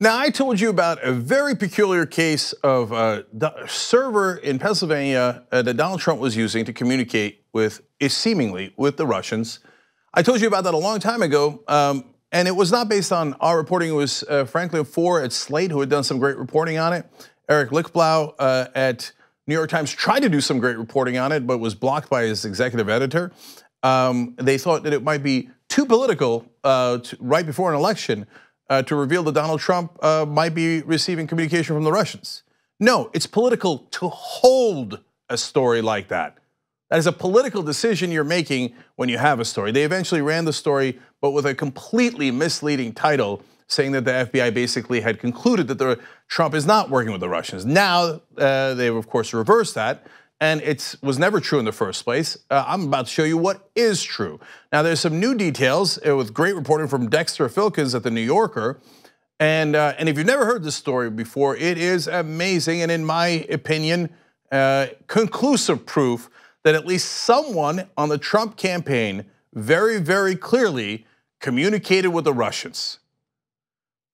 Now, I told you about a very peculiar case of a server in Pennsylvania that Donald Trump was using to communicate with, seemingly, with the Russians. I told you about that a long time ago, and it was not based on our reporting. It was Franklin Foer at Slate who had done some great reporting on it. Eric Lichtblau at New York Times tried to do some great reporting on it, but was blocked by his executive editor. They thought that it might be too political right before an election to reveal that Donald Trump might be receiving communication from the Russians. No, it's political to hold a story like that. That is a political decision you're making when you have a story. They eventually ran the story, but with a completely misleading title, saying that the FBI basically had concluded that Trump is not working with the Russians. Now, they've of course reversed that, and it was never true in the first place. I'm about to show you what is true. Now, there's some new details with great reporting from Dexter Filkins at the New Yorker. And if you've never heard this story before, it is amazing, and in my opinion, conclusive proof that at least someone on the Trump campaign very, very clearly communicated with the Russians.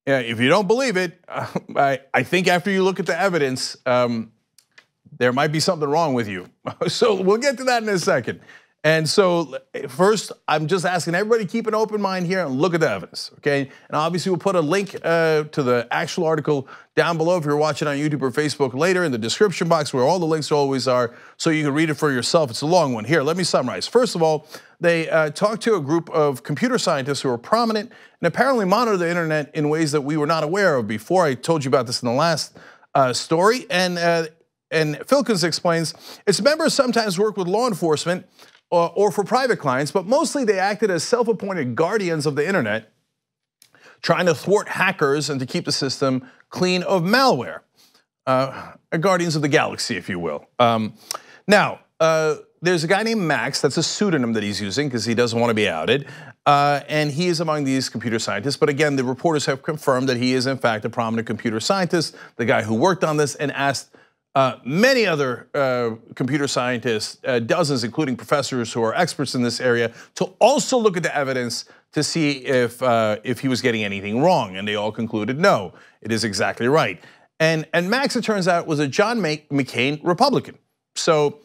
If you don't believe it, I think after you look at the evidence, there might be something wrong with you. So we'll get to that in a second. And so first, I'm just asking everybody to keep an open mind here and look at the evidence, okay? And obviously we'll put a link to the actual article down below if you're watching on YouTube or Facebook later in the description box where all the links always are, so you can read it for yourself. It's a long one. Here, let me summarize. First of all, they talked to a group of computer scientists who are prominent and apparently monitor the internet in ways that we were not aware of before. I told you about this in the last story. And Filkins explains, its members sometimes work with law enforcement or for private clients, but mostly they acted as self-appointed guardians of the internet, trying to thwart hackers and to keep the system clean of malware. Guardians of the galaxy, if you will. Now, there's a guy named Max, that's a pseudonym that he's using because he doesn't want to be outed. And he is among these computer scientists. But again, the reporters have confirmed that he is in fact a prominent computer scientist, the guy who worked on this and asked many other computer scientists, dozens, including professors who are experts in this area, to also look at the evidence to see if he was getting anything wrong. And they all concluded, no, it is exactly right. And Max, it turns out, was a John McCain Republican. So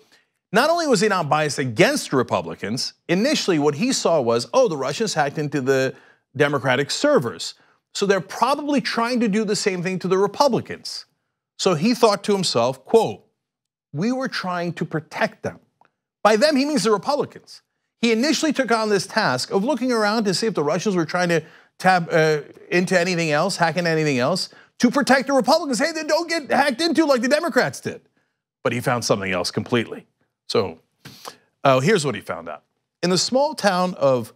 not only was he not biased against Republicans, initially what he saw was, oh, the Russians hacked into the Democratic servers. So they're probably trying to do the same thing to the Republicans. So he thought to himself, quote, we were trying to protect them. By them, he means the Republicans. He initially took on this task of looking around to see if the Russians were trying to tap into anything else, hack into anything else, to protect the Republicans. Hey, they don't get hacked into like the Democrats did. But he found something else completely. So here's what he found out. In the small town of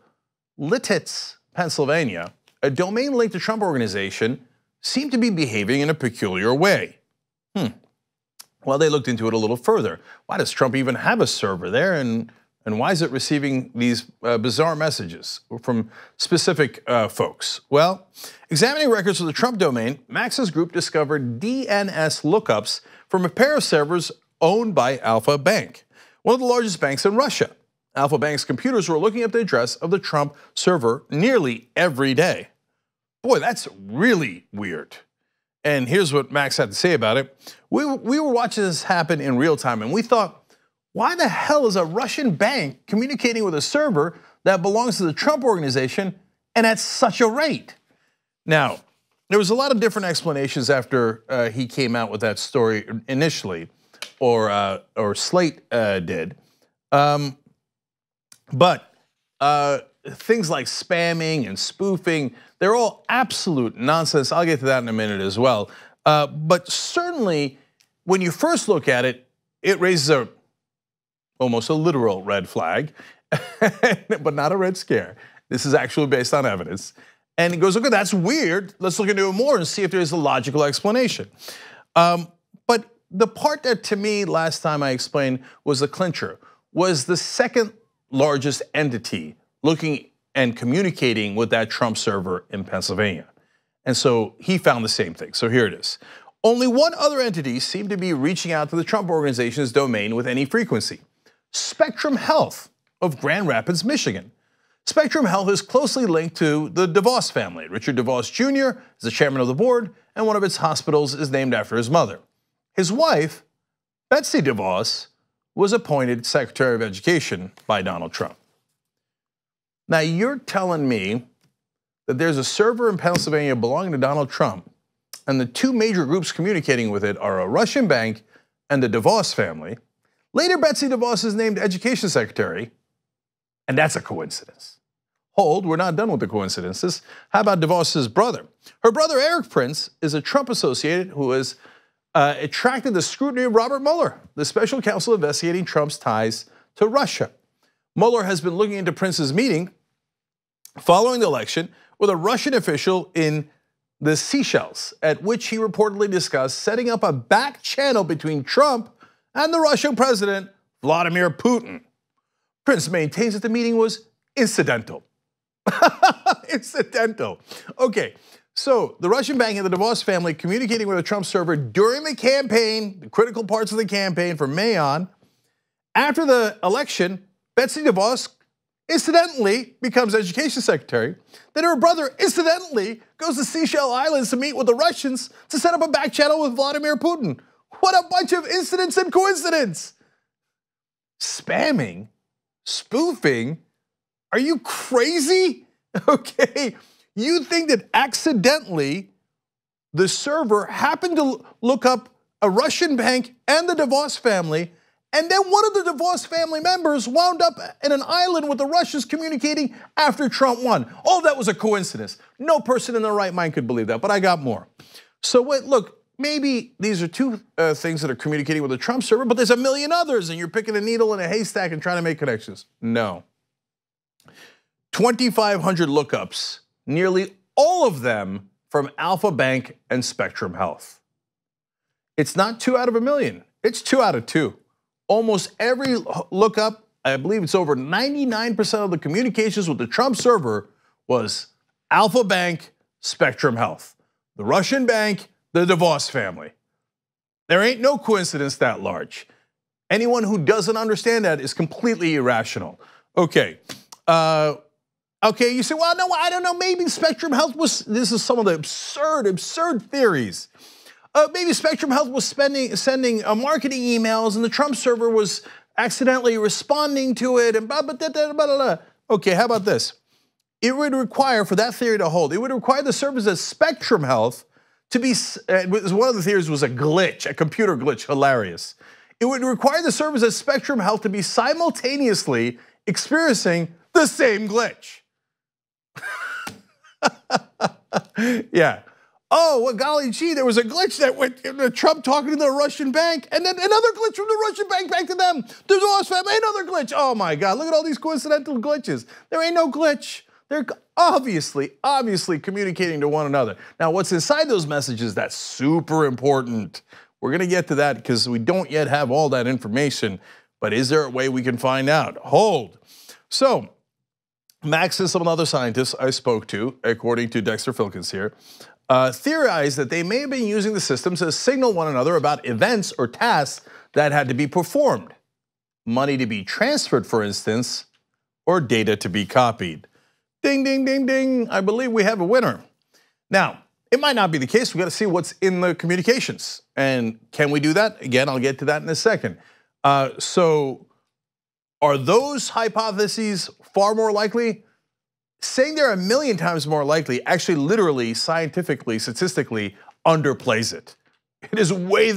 Lititz, Pennsylvania, a domain linked to Trump organization seemed to be behaving in a peculiar way. Well, they looked into it a little further. Why does Trump even have a server there, and why is it receiving these bizarre messages from specific folks? Well, examining records of the Trump domain, Max's group discovered D.N.S. lookups from a pair of servers owned by Alfa Bank, one of the largest banks in Russia. Alfa Bank's computers were looking up the address of the Trump server nearly every day. Boy, that's really weird. And here's what Max had to say about it. We were watching this happen in real time, and we thought, why the hell is a Russian bank communicating with a server that belongs to the Trump organization and at such a rate? Now, there was a lot of different explanations after he came out with that story initially, or Slate did. But things like spamming and spoofing, they're all absolute nonsense. I'll get to that in a minute as well. But certainly, when you first look at it, it raises almost a literal red flag, but not a red scare. This is actually based on evidence. And he goes, okay, that's weird. Let's look into it more and see if there's a logical explanation. But the part that to me last time I explained was the clincher, was the second largest entity looking and communicating with that Trump server in Pennsylvania. And so he found the same thing. So here it is. Only one other entity seemed to be reaching out to the Trump organization's domain with any frequency. Spectrum Health of Grand Rapids, Michigan. Spectrum Health is closely linked to the DeVos family. Richard DeVos Jr. is the chairman of the board, and one of its hospitals is named after his mother. His wife, Betsy DeVos, was appointed Secretary of Education by Donald Trump. Now, you're telling me that there's a server in Pennsylvania belonging to Donald Trump, and the two major groups communicating with it are a Russian bank and the DeVos family. Later, Betsy DeVos is named Education Secretary, and that's a coincidence. Hold, we're not done with the coincidences. How about DeVos's brother? Her brother, Eric Prince, is a Trump associate who has attracted the scrutiny of Robert Mueller, the special counsel investigating Trump's ties to Russia. Mueller has been looking into Prince's meeting following the election with a Russian official in the Seychelles, at which he reportedly discussed setting up a back channel between Trump and the Russian president, Vladimir Putin. Prince maintains that the meeting was incidental. Incidental. Okay, so the Russian bank and the DeVos family communicating with a Trump server during the campaign, the critical parts of the campaign from May on. After the election, Betsy DeVos incidentally becomes Education Secretary. Then her brother incidentally goes to Seychelles Islands to meet with the Russians to set up a back channel with Vladimir Putin. What a bunch of incidents and coincidence. Spamming, spoofing, are you crazy? Okay, you think that accidentally the server happened to look up a Russian bank and the DeVos family, and then one of the DeVos family members wound up in an island with the Russians communicating after Trump won. All that was a coincidence. No person in their right mind could believe that, but I got more. So wait, look, maybe these are two things that are communicating with the Trump server, but there's a million others and you're picking a needle in a haystack and trying to make connections. No. 2,500 lookups, nearly all of them from Alfa Bank and Spectrum Health. It's not 2 out of a million, it's 2 out of 2. Almost every lookup, I believe it's over 99% of the communications with the Trump server was Alfa Bank, Spectrum Health. The Russian bank, the DeVos family. There ain't no coincidence that large. Anyone who doesn't understand that is completely irrational. Okay, okay, you say, well, no, I don't know, maybe Spectrum Health was, this is some of the absurd theories. Maybe Spectrum Health was sending marketing emails and the Trump server was accidentally responding to it and blah, blah, blah, blah, blah, blah. Okay, how about this? It would require, for that theory to hold, it would require the servers at Spectrum Health to be, one of the theories was a glitch, a computer glitch, hilarious. It would require the servers at Spectrum Health to be simultaneously experiencing the same glitch. Yeah. Oh, well, golly gee, there was a glitch that went Trump talking to the Russian bank, and then another glitch from the Russian bank back to them. The DeVos family, another glitch. Oh my God, look at all these coincidental glitches. There ain't no glitch. They're obviously communicating to one another. Now, what's inside those messages, that's super important. We're gonna get to that because we don't yet have all that information, but is there a way we can find out? Hold. So, Max and some other scientists I spoke to, according to Dexter Filkins here, theorized that they may have been using the systems to signal one another about events or tasks that had to be performed. Money to be transferred, for instance, or data to be copied. Ding, ding, ding, ding, I believe we have a winner. Now, it might not be the case, we gotta see what's in the communications. And can we do that? Again, I'll get to that in a second. So, are those hypotheses far more likely? Saying they're 1,000,000 times more likely actually literally, scientifically, statistically underplays it. It is way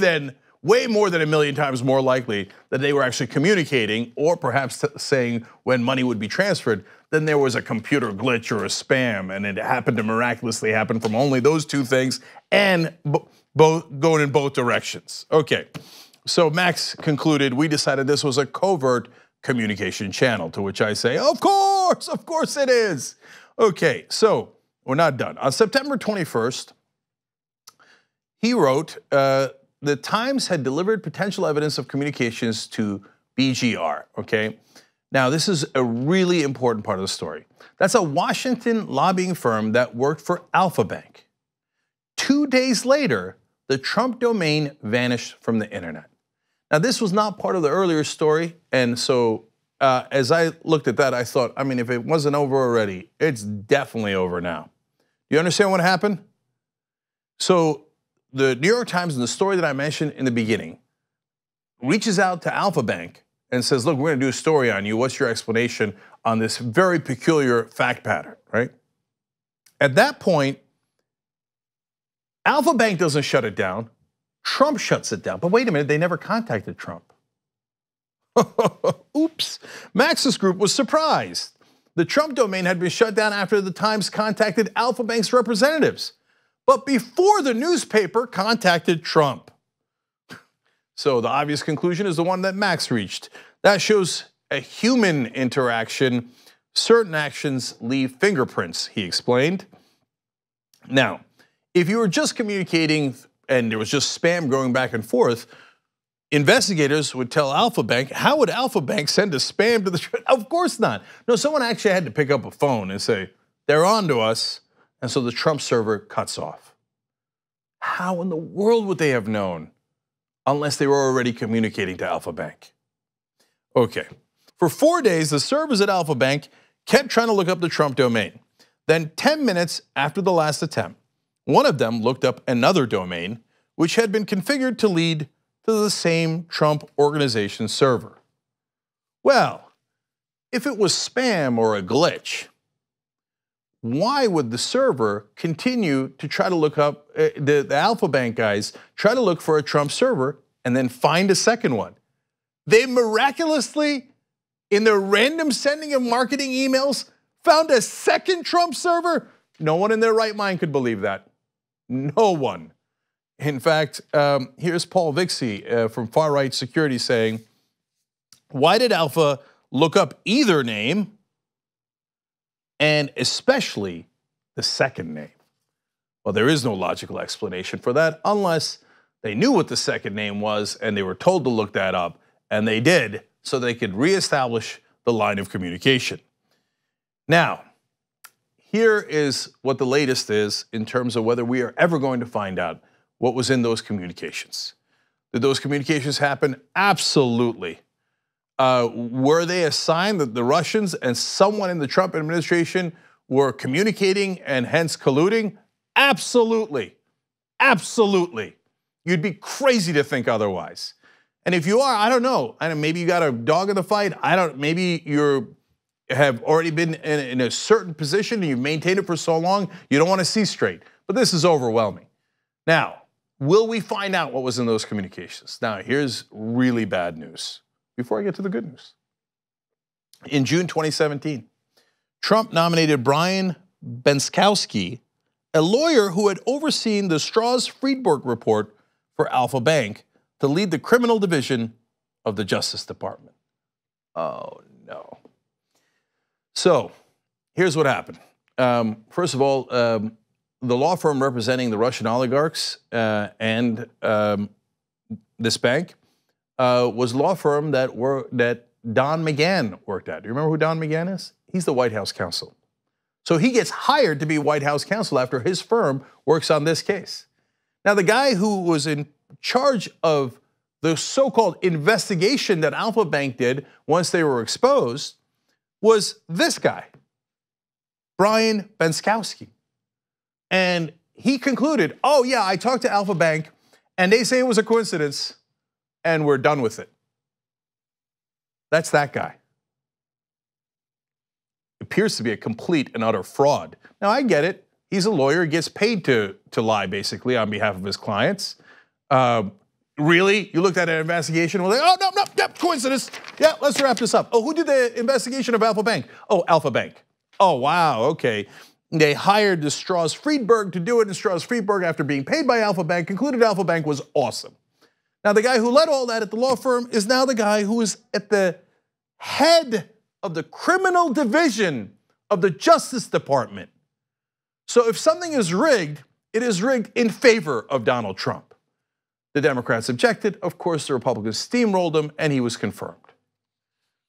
more than 1,000,000 times more likely that they were actually communicating or perhaps saying when money would be transferred, then there was a computer glitch or a spam and it happened to miraculously happen from only those two things and both going in both directions. Okay, so Max concluded we decided this was a covert communication channel, to which I say, of course it is. Okay, so we're not done. On September 21st, he wrote, the Times had delivered potential evidence of communications to BGR, okay? Now, this is a really important part of the story. That's a Washington lobbying firm that worked for Alfa Bank. 2 days later, the Trump domain vanished from the internet. Now, this was not part of the earlier story, and so as I looked at that, I thought, I mean, if it wasn't over already, it's definitely over now. You understand what happened? So the New York Times, in the story that I mentioned in the beginning, reaches out to Alfa Bank and says, look, we're gonna do a story on you. What's your explanation on this very peculiar fact pattern, right? At that point, Alfa Bank doesn't shut it down. Trump shuts it down. But wait a minute, they never contacted Trump. Oops. Maxis Group was surprised. The Trump domain had been shut down after the Times contacted Alfa Bank's representatives, but before the newspaper contacted Trump. So the obvious conclusion is the one that Max reached. That shows a human interaction. Certain actions leave fingerprints, he explained. Now, if you were just communicating and there was just spam going back and forth, investigators would tell Alfa Bank, how would Alfa Bank send a spam to the, of course not. No, someone actually had to pick up a phone and say, they're on to us, and so the Trump server cuts off. How in the world would they have known unless they were already communicating to Alfa Bank? Okay, for 4 days, the servers at Alfa Bank kept trying to look up the Trump domain. Then 10 minutes after the last attempt, one of them looked up another domain, which had been configured to lead to the same Trump organization server. Well, if it was spam or a glitch, why would the server continue to try to look up, the Alfa Bank guys try to look for a Trump server and then find a second one? They miraculously, in their random sending of marketing emails, found a second Trump server? No one in their right mind could believe that. No one. In fact, here's Paul Vixie from Far Right Security saying, why did Alfa look up either name, and especially the second name? Well, there is no logical explanation for that unless they knew what the second name was and they were told to look that up, and they did, so they could reestablish the line of communication. Now, here is what the latest is in terms of whether we are ever going to find out what was in those communications. Did those communications happen? Absolutely. Were they a sign that the Russians and someone in the Trump administration were communicating and hence colluding? Absolutely. Absolutely. You'd be crazy to think otherwise. And if you are, I don't know. Maybe you got a dog in the fight. Maybe you have already been in a certain position and you've maintained it for so long, you don't want to see straight. But this is overwhelming. Now, will we find out what was in those communications? Now, here's really bad news before I get to the good news. In June 2017, Trump nominated Brian Benczkowski, a lawyer who had overseen the Stroz Friedberg report for Alfa Bank, to lead the criminal division of the Justice Department. Oh no. So here's what happened. First of all, the law firm representing the Russian oligarchs and this bank was a law firm that Don McGahn worked at. Do you remember who Don McGahn is? He's the White House counsel. So he gets hired to be White House counsel after his firm works on this case. Now, the guy who was in charge of the so-called investigation that Alfa Bank did once they were exposed was this guy, Brian Benczkowski. And he concluded, oh yeah, I talked to Alfa Bank and they say it was a coincidence and we're done with it. That's that guy. Appears to be a complete and utter fraud. Now I get it. He's a lawyer, gets paid to lie basically on behalf of his clients. Really? You looked at an investigation and were like, oh, no, coincidence. Yeah, let's wrap this up. Oh, who did the investigation of Alfa Bank? Oh, Alfa Bank. Oh, wow, okay. They hired the Stroz Friedberg to do it, and Stroz Friedberg, after being paid by Alfa Bank, concluded Alfa Bank was awesome. Now, the guy who led all that at the law firm is now the guy who is at the head of the criminal division of the Justice Department. So if something is rigged, it is rigged in favor of Donald Trump. The Democrats objected. Of course, the Republicans steamrolled him, and he was confirmed.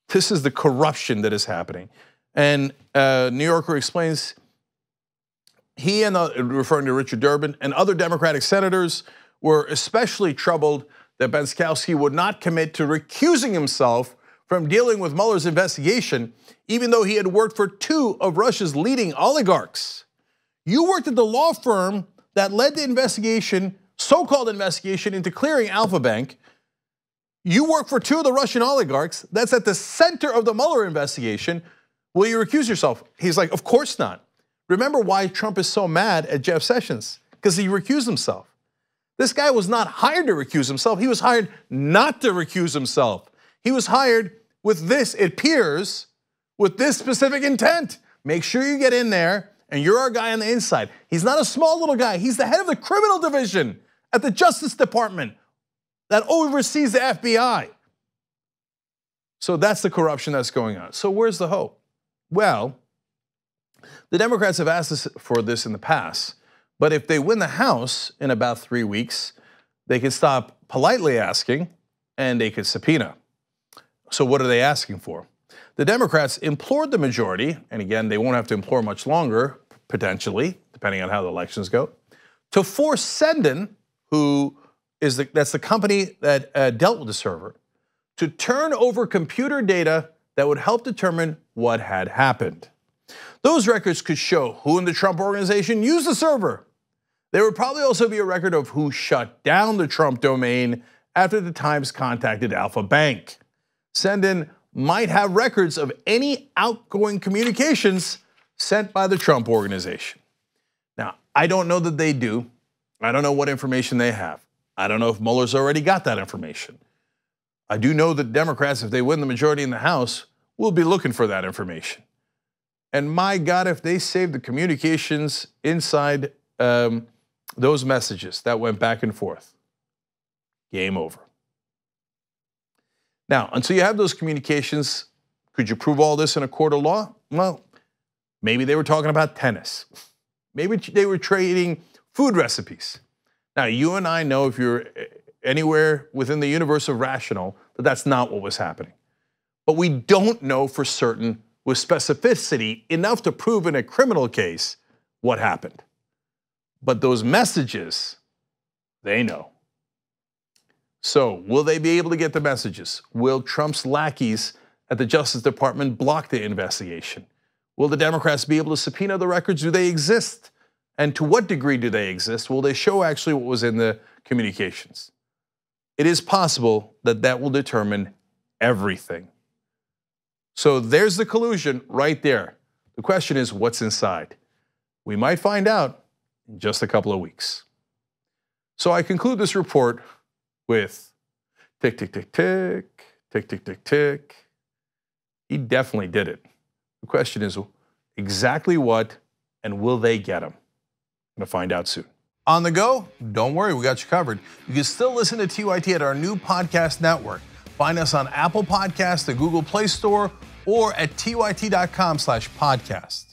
This is the corruption that is happening. And New Yorker explains he and, referring to Richard Durbin, and other Democratic senators were especially troubled that Benczkowski would not commit to recusing himself from dealing with Mueller's investigation, even though he had worked for 2 of Russia's leading oligarchs. You worked at the law firm that led the investigation, so-called investigation, into clearing Alfa Bank. You work for 2 of the Russian oligarchs. That's at the center of the Mueller investigation. Will you recuse yourself? He's like, of course not. Remember why Trump is so mad at Jeff Sessions? Because he recused himself. This guy was not hired to recuse himself. He was hired not to recuse himself. He was hired with this, it appears, with this specific intent. Make sure you get in there and you're our guy on the inside. He's not a small little guy. He's the head of the criminal division at the Justice Department that oversees the FBI. So that's the corruption that's going on. So where's the hope? Well, the Democrats have asked us for this in the past, but if they win the House in about 3 weeks, they can stop politely asking and they could subpoena. So what are they asking for? The Democrats implored the majority, and again, they won't have to implore much longer, potentially, depending on how the elections go, to force Sendin, that's the company that dealt with the server, to turn over computer data that would help determine what had happened. Those records could show who in the Trump organization used the server. There would probably also be a record of who shut down the Trump domain after the Times contacted Alfa Bank. Sendin might have records of any outgoing communications sent by the Trump organization. Now, I don't know that they do. I don't know what information they have. I don't know if Mueller's already got that information. I do know that Democrats, if they win the majority in the House, will be looking for that information. And my God, if they save the communications inside those messages that went back and forth, game over. Now, until you have those communications, could you prove all this in a court of law? Well, maybe they were talking about tennis. Maybe they were trading food recipes. Now, you and I know, if you're anywhere within the universe of rational, that that's not what was happening. But we don't know for certain with specificity enough to prove in a criminal case what happened. But those messages, they know. So will they be able to get the messages? Will Trump's lackeys at the Justice Department block the investigation? Will the Democrats be able to subpoena the records? Do they exist? And to what degree do they exist? Will they show actually what was in the communications? It is possible that that will determine everything. So there's the collusion right there. The question is, what's inside? We might find out in just a couple of weeks. So I conclude this report with tick, tick, tick, tick, tick, tick, tick, tick. He definitely did it. The question is exactly what, and will they get him? I'm gonna find out soon. On the go? Don't worry, we got you covered. You can still listen to TYT at our new podcast network. Find us on Apple Podcasts, the Google Play Store, or at tyt.com/podcast.